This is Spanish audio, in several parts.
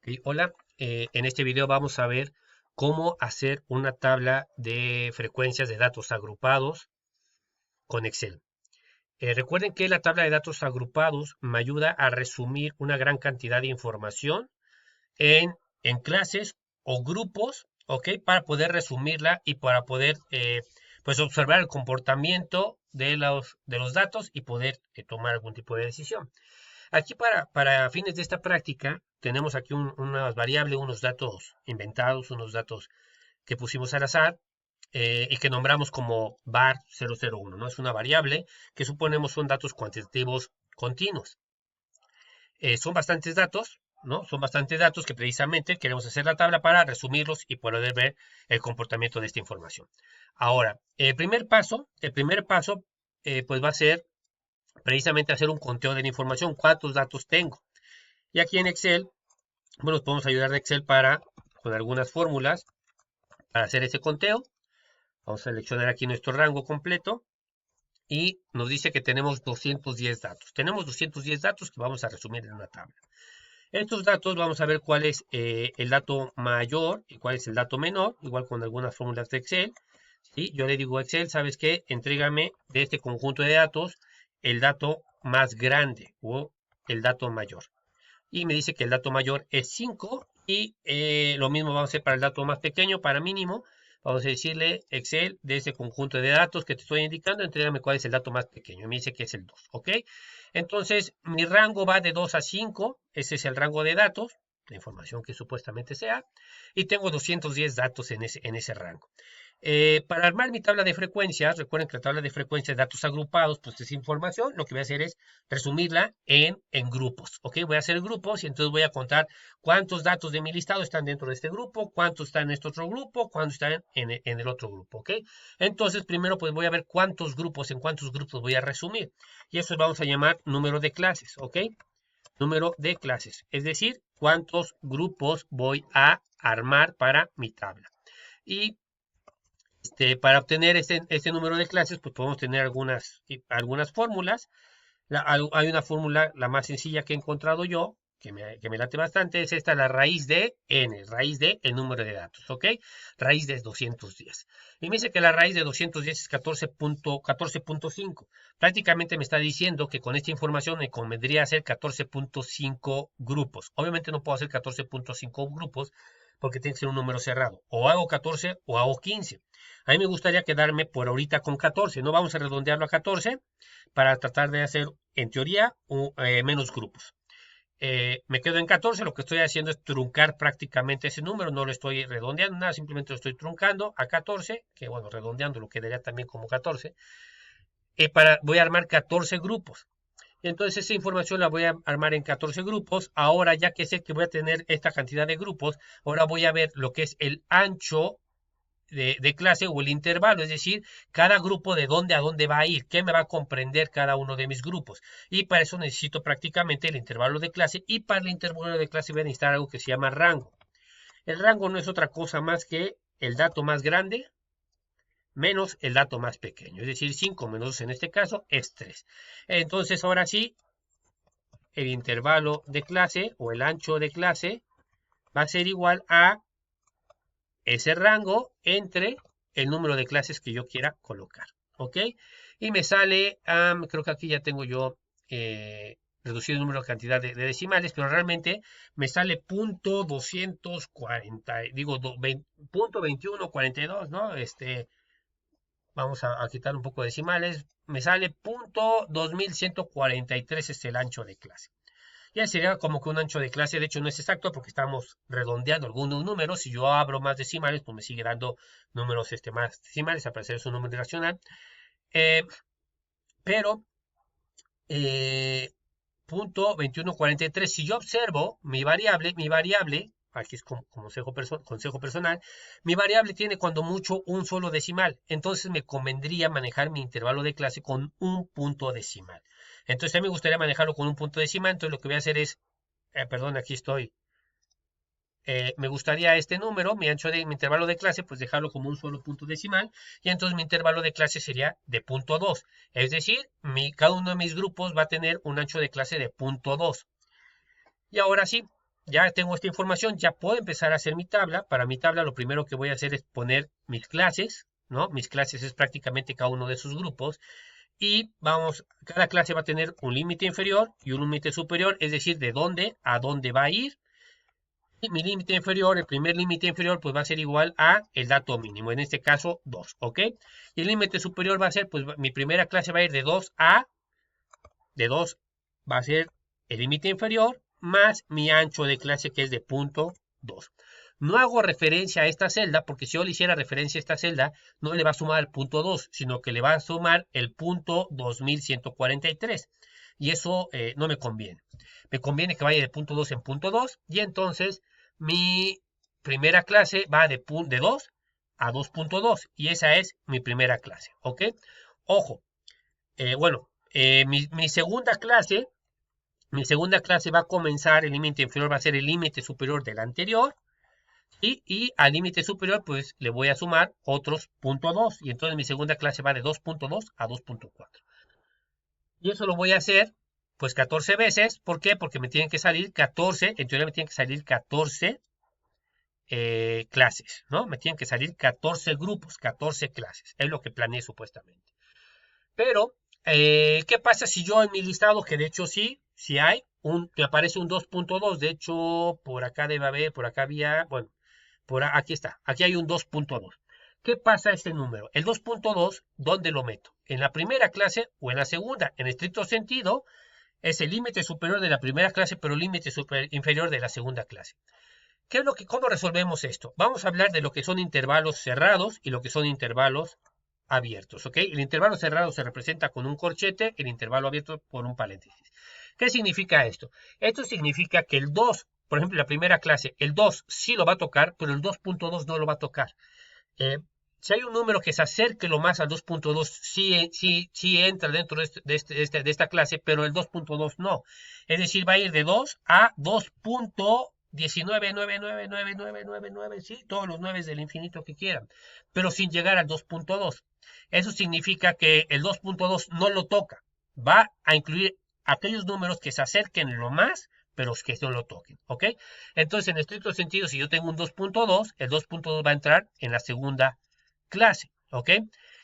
Ok, hola, en este video vamos a ver cómo hacer una tabla de frecuencias de datos agrupados con Excel. Recuerden que la tabla de datos agrupados me ayuda a resumir una gran cantidad de información en, en clases o grupos, ¿ok? Para poder resumirla y para poder pues observar el comportamiento de los datos y poder tomar algún tipo de decisión. Aquí para fines de esta práctica tenemos aquí unas variables, unos datos inventados, unos datos que pusimos al azar y que nombramos como var001, ¿no? Es una variable que suponemos son datos cuantitativos continuos. Son bastantes datos, ¿no? Son bastantes datos que precisamente queremos hacer la tabla para resumirlos y poder ver el comportamiento de esta información. Ahora, el primer paso pues va a ser precisamente hacer un conteo de la información, cuántos datos tengo. Y aquí en Excel, bueno, nos podemos ayudar de Excel con algunas fórmulas para hacer ese conteo. Vamos a seleccionar aquí nuestro rango completo y nos dice que tenemos 210 datos. Tenemos 210 datos que vamos a resumir en una tabla. Estos datos vamos a ver cuál es el dato mayor y cuál es el dato menor, igual con algunas fórmulas de Excel. ¿Sí? Yo le digo a Excel, ¿sabes qué? Entrégame de este conjunto de datos el dato más grande o el dato mayor. Y me dice que el dato mayor es 5 y lo mismo vamos a hacer para el dato más pequeño, para mínimo. Vamos a decirle Excel de ese conjunto de datos que te estoy indicando, entrégame cuál es el dato más pequeño. Me dice que es el 2, ¿ok? Entonces, mi rango va de 2 a 5, ese es el rango de datos, la información que supuestamente sea, y tengo 210 datos en ese rango. Para armar mi tabla de frecuencias, recuerden que la tabla de frecuencias de datos agrupados, pues es información, lo que voy a hacer es resumirla en grupos, ¿ok? Voy a hacer grupos y entonces voy a contar cuántos datos de mi listado están dentro de este grupo, cuántos están en este otro grupo, cuántos están en el otro grupo, ¿ok? Entonces, primero pues voy a ver en cuántos grupos voy a resumir. Y eso vamos a llamar número de clases, ¿ok? Número de clases, es decir, cuántos grupos voy a armar para mi tabla. Y para obtener ese número de clases, pues podemos tener algunas fórmulas. Hay una fórmula, la más sencilla que he encontrado yo, que me late bastante, es esta, la raíz de n, raíz de el número de datos, ¿ok? Raíz de 210. Y me dice que la raíz de 210 es 14.5. Prácticamente me está diciendo que con esta información me convendría hacer 14.5 grupos. Obviamente no puedo hacer 14.5 grupos porque tiene que ser un número cerrado. O hago 14 o hago 15. A mí me gustaría quedarme por ahorita con 14. No vamos a redondearlo a 14 para tratar de hacer, en teoría, menos grupos. Me quedo en 14, lo que estoy haciendo es truncar prácticamente ese número, no lo estoy redondeando nada, simplemente lo estoy truncando a 14, que bueno, redondeando lo quedaría también como 14. Voy a armar 14 grupos. Entonces esa información la voy a armar en 14 grupos. Ahora ya que sé que voy a tener esta cantidad de grupos, ahora voy a ver lo que es el ancho de clase o el intervalo, es decir, cada grupo de dónde a dónde va a ir, qué me va a comprender cada uno de mis grupos. Y para eso necesito prácticamente el intervalo de clase y para el intervalo de clase voy a necesitar algo que se llama rango. El rango no es otra cosa más que el dato más grande menos el dato más pequeño, es decir, 5 menos 2 en este caso es 3. Entonces ahora sí, el intervalo de clase o el ancho de clase va a ser igual a ese rango entre el número de clases que yo quiera colocar, ¿ok? Y me sale, creo que aquí ya tengo yo reducido el número de cantidad de decimales, pero realmente me sale punto 240, digo, punto 2142, ¿no? Vamos a quitar un poco de decimales, me sale punto 2143 es el ancho de clase. Ya sería como que un ancho de clase, de hecho no es exacto porque estamos redondeando algunos números. Si yo abro más decimales, pues me sigue dando números más decimales, al parecer es un número irracional. Eh, pero, punto 2143, si yo observo mi variable, aquí es como consejo personal, mi variable tiene cuando mucho un solo decimal. Entonces me convendría manejar mi intervalo de clase con un punto decimal. Entonces a mí me gustaría manejarlo con un punto decimal, entonces lo que voy a hacer es perdón, aquí estoy. Me gustaría este número, mi intervalo de clase, pues dejarlo como un solo punto decimal. Y entonces mi intervalo de clase sería de punto 2. Es decir, cada uno de mis grupos va a tener un ancho de clase de punto 2. Y ahora sí, ya tengo esta información, ya puedo empezar a hacer mi tabla. Para mi tabla lo primero que voy a hacer es poner mis clases, ¿no? Mis clases es prácticamente cada uno de sus grupos. Y vamos, cada clase va a tener un límite inferior y un límite superior, es decir, de dónde a dónde va a ir. Y mi límite inferior, el primer límite inferior, pues va a ser igual a el dato mínimo, en este caso 2, ¿ok? Y el límite superior va a ser, pues mi primera clase va a ir de 2 va a ser el límite inferior más mi ancho de clase que es de punto 2. No hago referencia a esta celda porque si yo le hiciera referencia a esta celda no le va a sumar el punto 2, sino que le va a sumar el punto 2143. Y eso no me conviene. Me conviene que vaya de punto 2 en punto 2 y entonces mi primera clase va de 2 a 2.2 y esa es mi primera clase, ¿ok? Ojo, bueno, mi segunda clase va a comenzar, el límite inferior va a ser el límite superior del anterior. Y al límite superior, pues le voy a sumar otros 0.2. Y entonces mi segunda clase va de 2.2 a 2.4. Y eso lo voy a hacer, pues 14 veces. ¿Por qué? Porque me tienen que salir 14. En teoría me tienen que salir 14 clases, ¿no? Me tienen que salir 14 grupos, 14 clases. Es lo que planeé supuestamente. Pero, ¿qué pasa si yo en mi listado, que de hecho sí hay, me aparece un 2.2? De hecho, por acá debe haber, por acá había, bueno, aquí está, aquí hay un 2.2. ¿Qué pasa a este número? El 2.2, ¿dónde lo meto? ¿En la primera clase o en la segunda? En estricto sentido, es el límite superior de la primera clase, pero el límite inferior de la segunda clase. ¿Cómo resolvemos esto? Vamos a hablar de lo que son intervalos cerrados y lo que son intervalos abiertos, ¿ok? El intervalo cerrado se representa con un corchete, el intervalo abierto por un paréntesis. ¿Qué significa esto? Esto significa que el 2, por ejemplo, la primera clase, el 2 sí lo va a tocar, pero el 2.2 no lo va a tocar. Si hay un número que se acerque lo más al 2.2, sí entra dentro de esta clase, pero el 2.2 no. Es decir, va a ir de 2 a 2.19999999, sí, todos los 9 del infinito que quieran, pero sin llegar al 2.2. Eso significa que el 2.2 no lo toca. Va a incluir aquellos números que se acerquen lo más, pero que no lo toquen, ¿ok? Entonces, en estricto sentido, si yo tengo un 2.2, el 2.2 va a entrar en la segunda clase, ¿ok?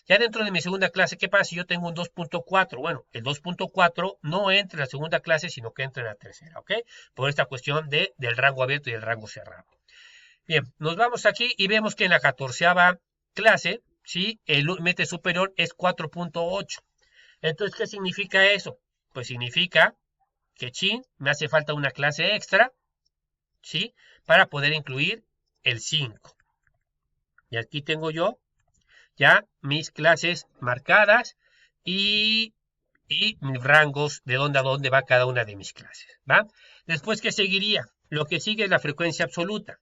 Ya dentro de mi segunda clase, ¿qué pasa si yo tengo un 2.4? Bueno, el 2.4 no entra en la segunda clase, sino que entra en la tercera, ¿ok? Por esta cuestión del rango abierto y el rango cerrado. Bien, nos vamos aquí y vemos que en la 14ª clase, ¿sí? El límite superior es 4.8. Entonces, ¿qué significa eso? Pues significa que me hace falta una clase extra, ¿sí? Para poder incluir el 5. Y aquí tengo yo ya mis clases marcadas y mis rangos de dónde a dónde va cada una de mis clases, ¿va? Después, ¿qué seguiría? Lo que sigue es la frecuencia absoluta,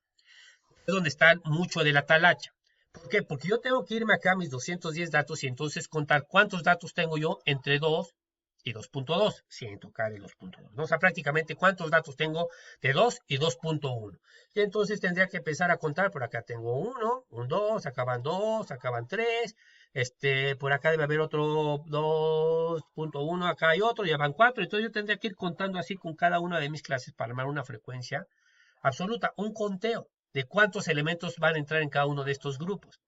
es donde está mucho de la talacha. ¿Por qué? Porque yo tengo que irme acá a mis 210 datos y entonces contar cuántos datos tengo yo entre 2 y 2.2, sin tocar el 2.2, ¿no? O sea, prácticamente cuántos datos tengo de 2 y 2.1. Y entonces tendría que empezar a contar, por acá tengo 1, un 2, acaban 2, acaban 3, por acá debe haber otro 2.1, acá hay otro, ya van 4, entonces yo tendría que ir contando así con cada una de mis clases para armar una frecuencia absoluta, un conteo de cuántos elementos van a entrar en cada uno de estos grupos.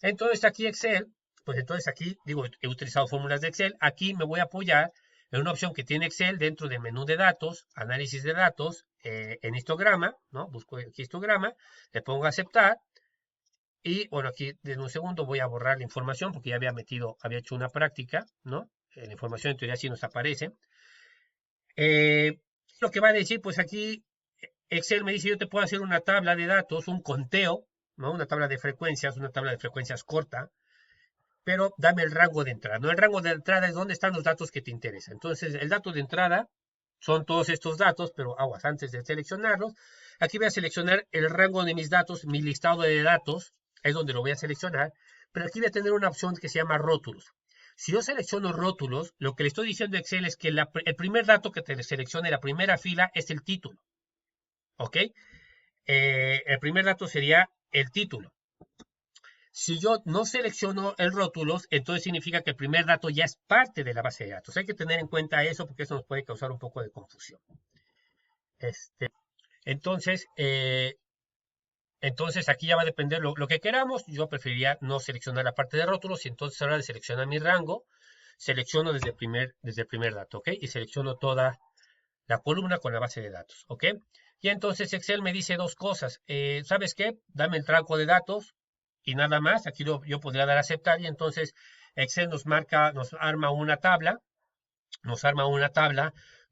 Entonces aquí Excel, pues entonces aquí, digo, he utilizado fórmulas de Excel, aquí me voy a apoyar en una opción que tiene Excel dentro del menú de datos, análisis de datos, en histograma, ¿no? Busco aquí histograma, le pongo aceptar, y bueno, aquí desde un segundo voy a borrar la información porque ya había hecho una práctica, ¿no? La información en teoría sí nos aparece. Lo que va a decir, pues aquí Excel me dice, yo te puedo hacer una tabla de datos, un conteo, ¿no? Una tabla de frecuencias corta, pero dame el rango de entrada, ¿no? El rango de entrada es dónde están los datos que te interesan. Entonces, el dato de entrada son todos estos datos, pero aguas, antes de seleccionarlos, aquí voy a seleccionar el rango de mis datos, mi listado de datos, es donde lo voy a seleccionar, pero aquí voy a tener una opción que se llama rótulos. Si yo selecciono rótulos, lo que le estoy diciendo a Excel es que el primer dato que te seleccione, la primera fila, es el título. ¿Ok? El primer dato sería el título. Si yo no selecciono el rótulos, entonces significa que el primer dato ya es parte de la base de datos. Hay que tener en cuenta eso porque eso nos puede causar un poco de confusión. Entonces, aquí ya va a depender lo que queramos. Yo preferiría no seleccionar la parte de rótulos y entonces ahora de seleccionar mi rango, selecciono desde el primer dato, ¿ok? Y selecciono toda la columna con la base de datos, ¿ok? Y entonces Excel me dice dos cosas. ¿Sabes qué? Dame el rango de datos y nada más. Aquí yo podría dar a aceptar y entonces Excel nos arma una tabla,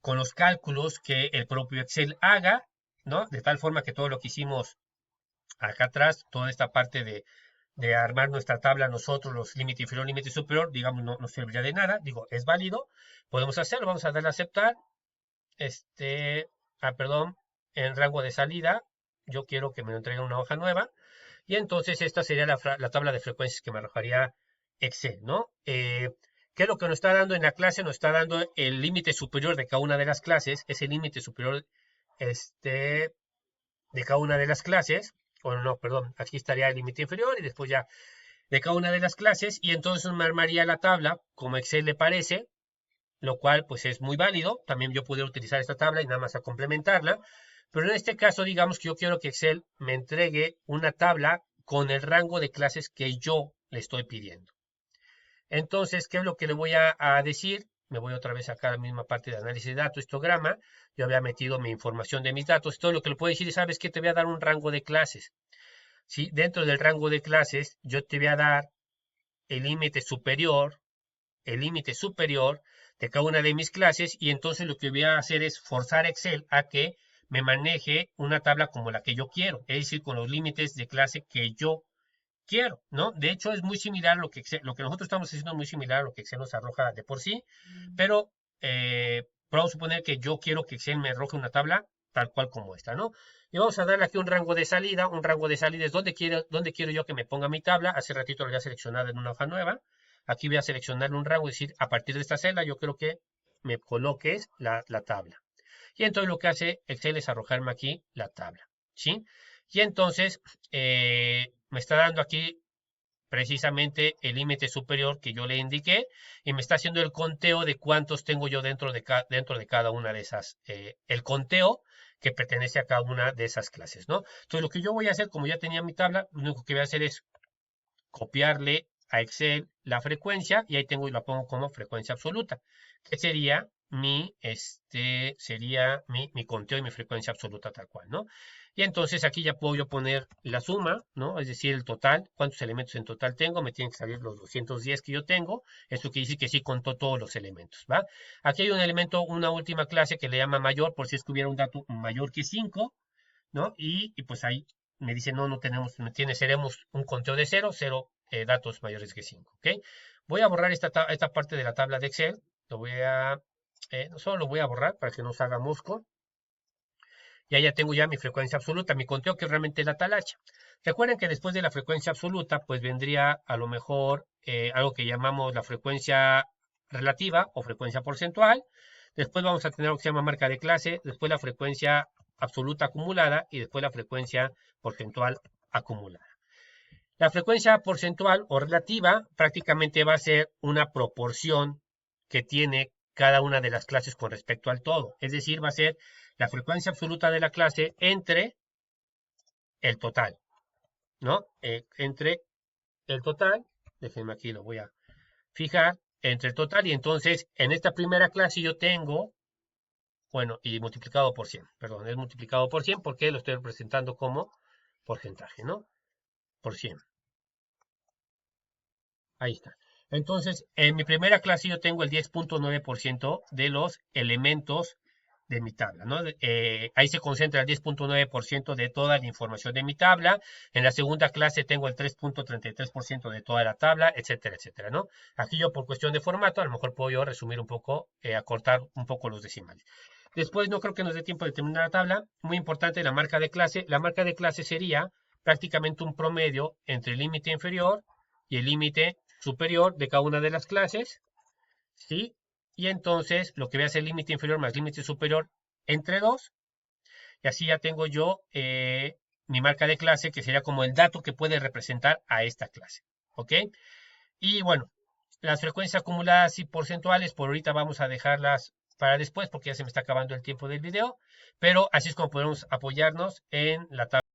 con los cálculos que el propio Excel haga, ¿no? De tal forma que todo lo que hicimos acá atrás, toda esta parte de armar nuestra tabla nosotros, los límite inferior, límite superior, digamos, no serviría de nada. Digo, es válido, podemos hacerlo, vamos a darle a aceptar. Perdón, en rango de salida, yo quiero que me entreguen una hoja nueva. Y entonces esta sería la tabla de frecuencias que me arrojaría Excel, ¿no? ¿Qué es lo que nos está dando en la clase? Nos está dando el límite superior de cada una de las clases, ese límite superior de cada una de las clases, o no, perdón, aquí estaría el límite inferior y después ya de cada una de las clases, y entonces me armaría la tabla como Excel le parece, lo cual pues es muy válido. También yo pudiera utilizar esta tabla y nada más a complementarla, pero en este caso digamos que yo quiero que Excel me entregue una tabla con el rango de clases que yo le estoy pidiendo. Entonces, ¿qué es lo que le voy a decir? Me voy otra vez acá a la misma parte de análisis de datos, histograma. Yo había metido mi información de mis datos. Todo lo que le puedo decir es, ¿sabes qué? Te voy a dar un rango de clases. ¿Sí? Dentro del rango de clases, yo te voy a dar el límite superior de cada una de mis clases y entonces lo que voy a hacer es forzar Excel a que me maneje una tabla como la que yo quiero, es decir, con los límites de clase que yo quiero, ¿no? De hecho, es muy similar lo que nosotros estamos haciendo, es muy similar a lo que Excel nos arroja de por sí, pero vamos a suponer que yo quiero que Excel me arroje una tabla tal cual como esta, ¿no? Y vamos a darle aquí un rango de salida. Un rango de salida es donde quiero yo que me ponga mi tabla. Hace ratito lo había seleccionado en una hoja nueva. Aquí voy a seleccionar un rango, es decir, a partir de esta celda yo creo que me coloques la tabla. Y entonces lo que hace Excel es arrojarme aquí la tabla, ¿sí? Y entonces me está dando aquí precisamente el límite superior que yo le indiqué y me está haciendo el conteo de cuántos tengo yo dentro de cada una de esas, el conteo que pertenece a cada una de esas clases, ¿no? Entonces lo que yo voy a hacer, como ya tenía mi tabla, lo único que voy a hacer es copiarle a Excel la frecuencia y ahí tengo y la pongo como frecuencia absoluta, que sería mi conteo y mi frecuencia absoluta tal cual, ¿no? Y entonces aquí ya puedo yo poner la suma, ¿no? Es decir, el total, cuántos elementos en total tengo, me tienen que salir los 210 que yo tengo, esto quiere decir que sí contó todos los elementos, ¿va? Aquí hay un elemento, una última clase que le llama mayor, por si es que hubiera un dato mayor que 5, ¿no? Y pues ahí me dice, no tenemos, seremos un conteo de 0 datos mayores que 5, ¿ok? Voy a borrar esta parte de la tabla de Excel, solo lo voy a borrar para que no se haga mosco. Y ya tengo ya mi frecuencia absoluta, mi conteo que realmente es la talacha. Recuerden que después de la frecuencia absoluta, pues vendría a lo mejor algo que llamamos la frecuencia relativa o frecuencia porcentual. Después vamos a tener lo que se llama marca de clase, después la frecuencia absoluta acumulada y después la frecuencia porcentual acumulada. La frecuencia porcentual o relativa prácticamente va a ser una proporción que tiene cada una de las clases con respecto al todo. Es decir, va a ser la frecuencia absoluta de la clase entre el total, ¿no? Entre el total, déjenme aquí, lo voy a fijar, entre el total y entonces en esta primera clase yo tengo, bueno, y multiplicado por 100, perdón, es multiplicado por 100 porque lo estoy representando como porcentaje, ¿no? Por 100. Ahí está. Entonces, en mi primera clase yo tengo el 10.9% de los elementos de mi tabla, ¿no? Ahí se concentra el 10.9% de toda la información de mi tabla. En la segunda clase tengo el 3.33% de toda la tabla, etcétera, etcétera, ¿no? Aquí yo por cuestión de formato, a lo mejor puedo yo resumir un poco, acortar un poco los decimales. Después no creo que nos dé tiempo de terminar la tabla. Muy importante la marca de clase. La marca de clase sería prácticamente un promedio entre el límite inferior y el límite superior de cada una de las clases, ¿sí? Y entonces lo que voy a hacer límite inferior más límite superior entre 2, y así ya tengo yo mi marca de clase, que sería como el dato que puede representar a esta clase, ¿ok? Y bueno, las frecuencias acumuladas y porcentuales, por ahorita vamos a dejarlas para después porque ya se me está acabando el tiempo del video, pero así es como podemos apoyarnos en la tabla.